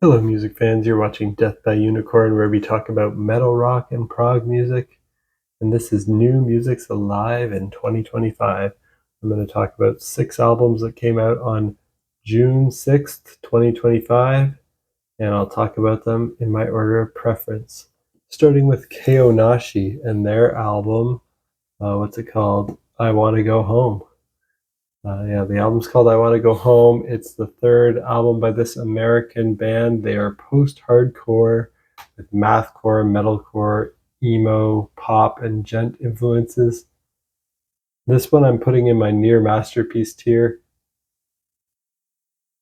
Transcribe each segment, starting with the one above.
Hello, music fans. You're watching Death by Unicorn, where we talk about metal rock and prog music. And this is New Music's Alive in 2025. I'm going to talk about 6 albums that came out on June 6th, 2025, and I'll talk about them in my order of preference. Starting with Kaonashi and their album, what's it called? I Want to Go Home. The album's called I Want to Go Home. It's the third album by this American band. They are post-hardcore with mathcore, metalcore, emo, pop, and gent influences. This one I'm putting in my near masterpiece tier.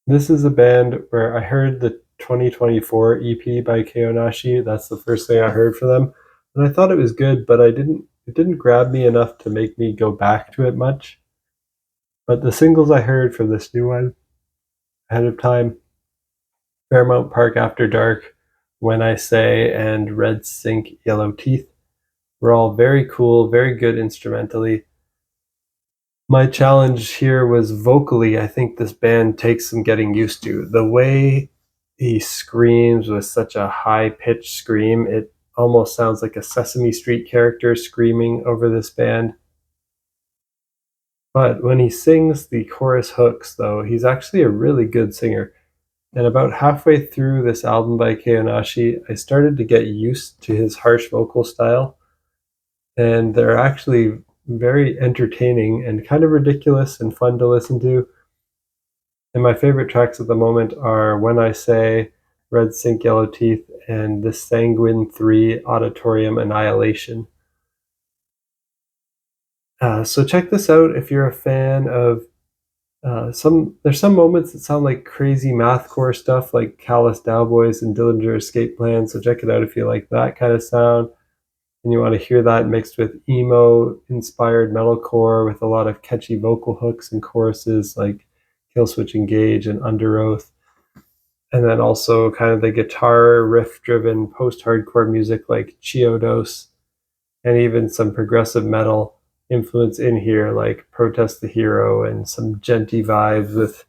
This is a band where I heard the 2024 EP by Kaonashi. That's the first thing I heard for them. And I thought it was good, but it didn't grab me enough to make me go back to it much. But the singles I heard for this new one ahead of time, Fairmount Park After Dark, When I Say, and Red Sink Yellow Teeth were all very cool, very good instrumentally. My challenge here was vocally. I think this band takes some getting used to. The way he screams with such a high-pitched scream, it almost sounds like a Sesame Street character screaming over this band. But when he sings the chorus hooks, though, he's actually a really good singer. And about halfway through this album by Kaonashi, I started to get used to his harsh vocal style, and they're actually very entertaining and kind of ridiculous and fun to listen to. And my favorite tracks at the moment are When I Say, Red Sink Yellow Teeth, and The Sanguine 3 Auditorium Annihilation. So check this out if you're a fan of there's some moments that sound like crazy mathcore stuff, like Callous Cowboys and Dillinger Escape Plan. So check it out if you like that kind of sound, and you want to hear that mixed with emo-inspired metalcore with a lot of catchy vocal hooks and choruses like Killswitch Engage and Under Oath, and then also kind of the guitar riff-driven post-hardcore music like Chiodos, and even some progressive metal influence in here like Protest the Hero and some genty vibes with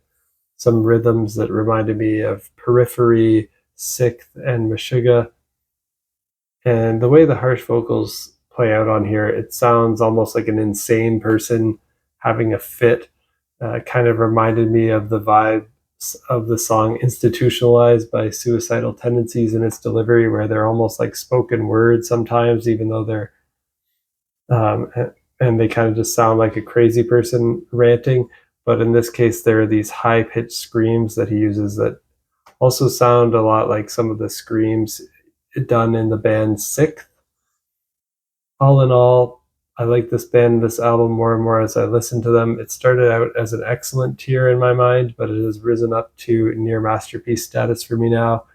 some rhythms that reminded me of Periphery, Sixth, and Meshuggah. And the way the harsh vocals play out on here, it sounds almost like an insane person having a fit. Kind of reminded me of the vibes of the song Institutionalized by Suicidal Tendencies in its delivery, where they're almost like spoken words sometimes, even though they're um, and they kind of just sound like a crazy person ranting. But in this case, there are these high pitched screams that he uses that also sound a lot like some of the screams done in the band Sixth. All in all, I like this band, this album more and more as I listen to them. It started out as an excellent tier in my mind, but it has risen up to near masterpiece status for me now.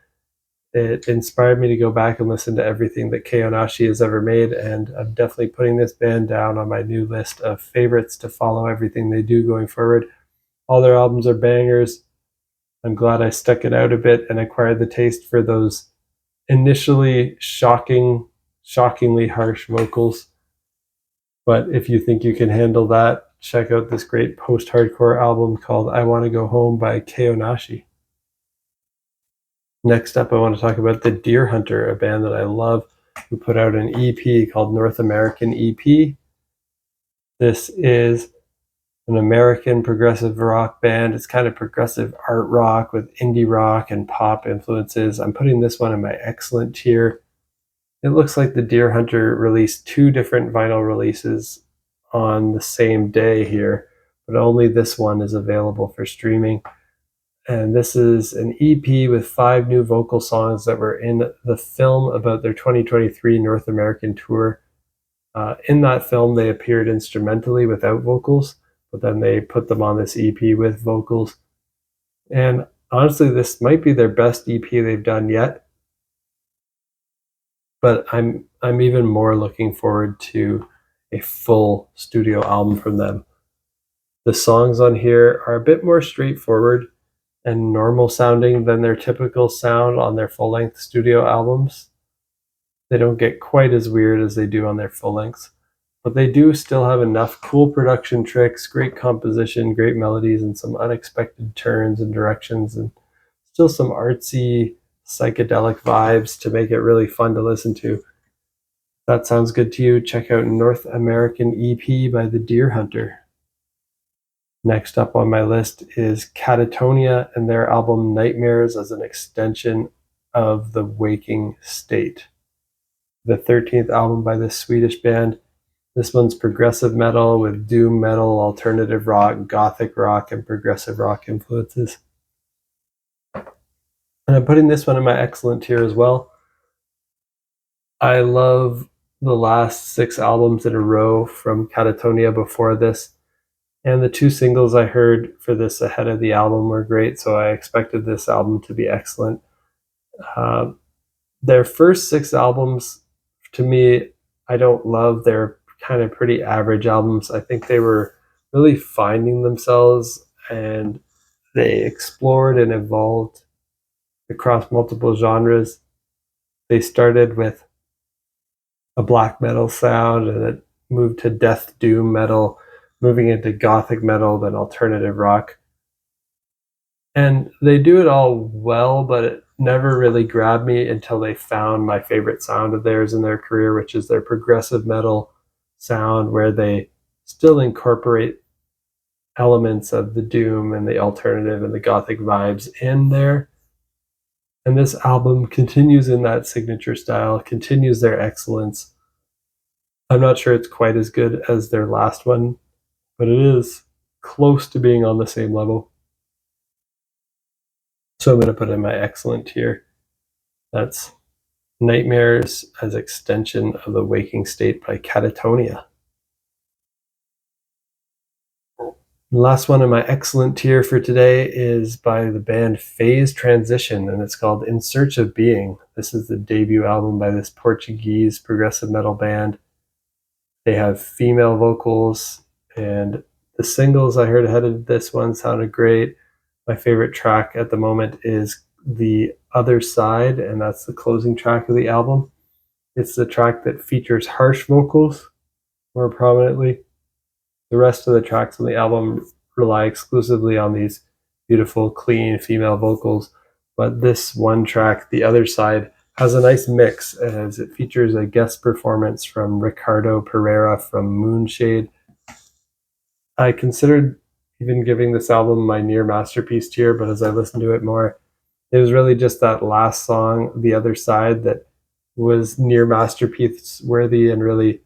It inspired me to go back and listen to everything that Kaonashi has ever made, and I'm definitely putting this band down on my new list of favorites to follow everything they do going forward. All their albums are bangers. I'm glad I stuck it out a bit and acquired the taste for those initially shockingly harsh vocals. But if you think you can handle that, check out this great post-hardcore album called I Want to Go Home by Kaonashi. Next up, I want to talk about the Deer Hunter, a band that I love, who put out an EP called North American EP. This is an American progressive rock band. It's kind of progressive art rock with indie rock and pop influences. I'm putting this one in my excellent tier. It looks like the Deer Hunter released 2 different vinyl releases on the same day here, but only this one is available for streaming. And this is an EP with 5 new vocal songs that were in the film about their 2023 North American tour. In that film, they appeared instrumentally without vocals, but then they put them on this EP with vocals. And honestly, this might be their best EP they've done yet. But I'm even more looking forward to a full studio album from them. The songs on here are a bit more straightforward and normal sounding than their typical sound on their full-length studio albums. They don't get quite as weird as they do on their full lengths, but they do still have enough cool production tricks, great composition, great melodies, and some unexpected turns and directions, and still some artsy psychedelic vibes to make it really fun to listen to. If that sounds good to you, check out North American EP by the Deer Hunter. Next up on my list is Katatonia and their album Nightmares as an Extension of the Waking State, the 13th album by this Swedish band. This one's progressive metal with doom metal, alternative rock, gothic rock, and progressive rock influences. And I'm putting this one in my excellent tier as well. I love the last 6 albums in a row from Katatonia before this. And the 2 singles I heard for this ahead of the album were great, so I expected this album to be excellent. Their first 6 albums, to me, I don't love. They're kind of pretty average albums. I think they were really finding themselves, and they explored and evolved across multiple genres. They started with a black metal sound, and it moved to death doom metal, moving into gothic metal, then alternative rock. And they do it all well, but it never really grabbed me until they found my favorite sound of theirs in their career, which is their progressive metal sound, where they still incorporate elements of the doom and the alternative and the gothic vibes in there. And this album continues in that signature style, continues their excellence. I'm not sure it's quite as good as their last one, but it is close to being on the same level. So I'm going to put in my excellent tier. That's Nightmares as Extension of the Waking State by Katatonia. The last one in my excellent tier for today is by the band Phase Transition, and it's called In Search of Being. This is the debut album by this Portuguese progressive metal band. They have female vocals, and the singles I heard ahead of this one sounded great. My favorite track at the moment is The Other Side, and that's the closing track of the album. It's the track that features harsh vocals more prominently. The rest of the tracks on the album rely exclusively on these beautiful, clean female vocals, but this one track, The Other Side, has a nice mix as it features a guest performance from Ricardo Pereira from Moonshade. I considered even giving this album my near masterpiece tier, but as I listened to it more, it was really just that last song, The Other Side, that was near masterpiece worthy and really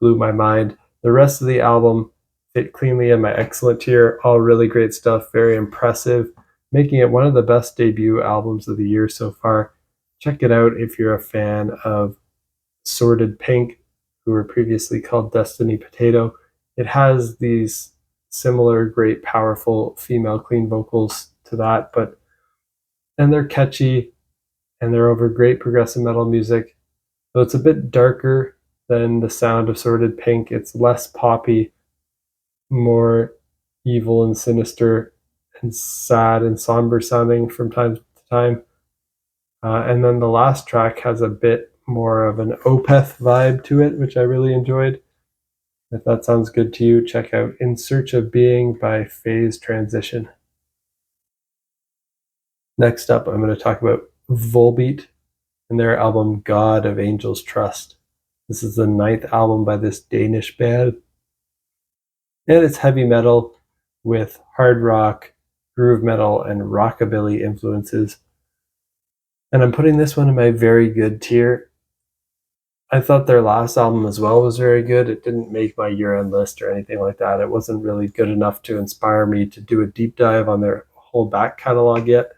blew my mind. The rest of the album fit cleanly in my excellent tier, all really great stuff, very impressive, making it one of the best debut albums of the year so far. Check it out if you're a fan of Sordid Pink, who were previously called Destiny Potato. It has these similar great powerful female clean vocals to that, and they're catchy and they're over great progressive metal music. So it's a bit darker than the sound of Sordid Pink. It's less poppy, more evil and sinister and sad and somber sounding from time to time. And then the last track has a bit more of an Opeth vibe to it, which I really enjoyed. If that sounds good to you, check out In Search of Being by Phase Transition. Next up, I'm going to talk about Volbeat and their album God of Angels Trust. This is the 9th album by this Danish band. And it's heavy metal with hard rock, groove metal, and rockabilly influences. And I'm putting this one in my very good tier. I thought their last album as well was very good. It didn't make my year-end list or anything like that. It wasn't really good enough to inspire me to do a deep dive on their whole back catalog yet.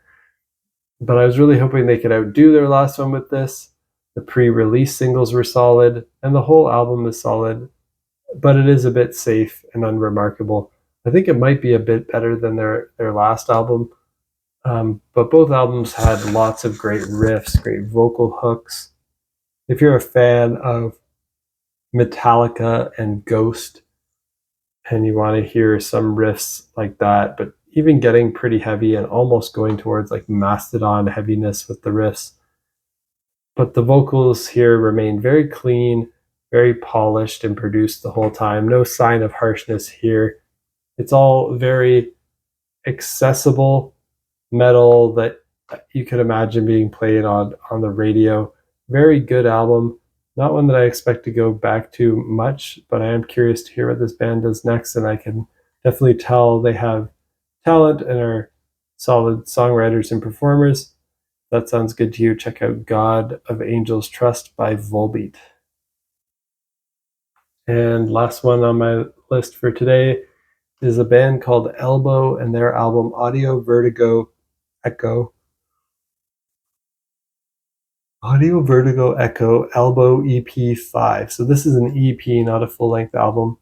But I was really hoping they could outdo their last one with this. The pre-release singles were solid, and the whole album is solid, but it is a bit safe and unremarkable. I think it might be a bit better than their last album, but both albums had lots of great riffs, great vocal hooks. If you're a fan of Metallica and Ghost, and you want to hear some riffs like that, but even getting pretty heavy and almost going towards like Mastodon heaviness with the riffs. But the vocals here remain very clean, very polished and produced the whole time. No sign of harshness here. It's all very accessible metal that you could imagine being played on the radio. Very good album. Not one that I expect to go back to much, but I am curious to hear what this band does next, and I can definitely tell they have talent and are solid songwriters and performers. That sounds good to you. Check out God of Angels Trust by Volbeat. And last one on my list for today is a band called Elbow and their album Audio Vertigo Echo. Audio Vertigo Echo Elbow EP5. So this is an EP, not a full-length album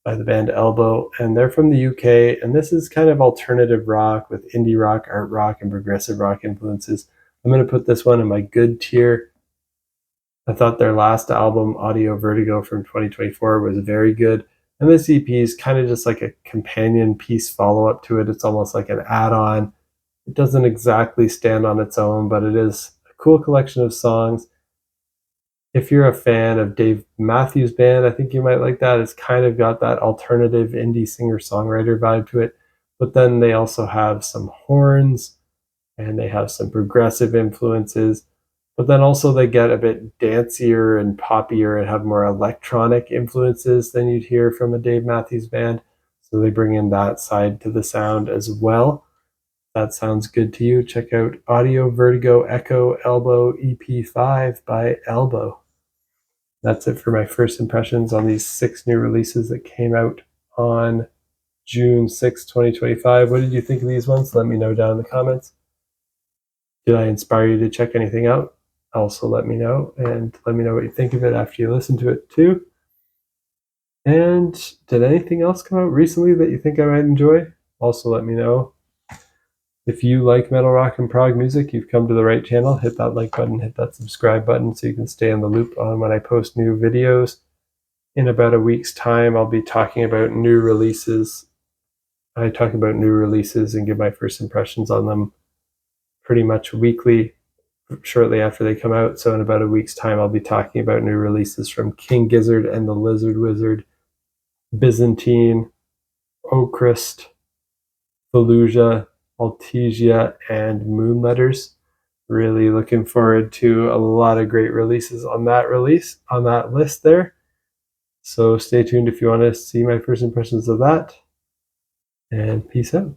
by the band Elbow, and they're from the UK, and this is kind of alternative rock with indie rock, art rock, and progressive rock influences. I'm going to put this one in my good tier. I thought their last album, Audio Vertigo from 2024, was very good. And this EP is kind of just like a companion piece follow-up to it. It's almost like an add-on. It doesn't exactly stand on its own, but it is a cool collection of songs. If you're a fan of Dave Matthews Band, I think you might like that. It's kind of got that alternative indie singer-songwriter vibe to it. But then they also have some horns, and they have some progressive influences. But then also they get a bit dancier and poppier and have more electronic influences than you'd hear from a Dave Matthews Band. So they bring in that side to the sound as well. That sounds good to you. Check out Audio Vertigo Echo Elbow EP5 by Elbow. That's it for my first impressions on these 6 new releases that came out on June 6, 2025. What did you think of these ones? Let me know down in the comments. Did I inspire you to check anything out? Also let me know, and let me know what you think of it after you listen to it too. And did anything else come out recently that you think I might enjoy? Also let me know. If you like metal, rock, and prog music, you've come to the right channel. Hit that like button, hit that subscribe button so you can stay in the loop on when I post new videos. In about a week's time, I'll be talking about new releases. I talk about new releases and give my first impressions on them pretty much weekly, shortly after they come out. So in about a week's time, I'll be talking about new releases from King Gizzard and the Lizard Wizard, Byzantine, Ocrist, Fallujah, Altesia, and Moonletters. Really looking forward to a lot of great releases on that list there. So stay tuned if you want to see my first impressions of that. And peace out.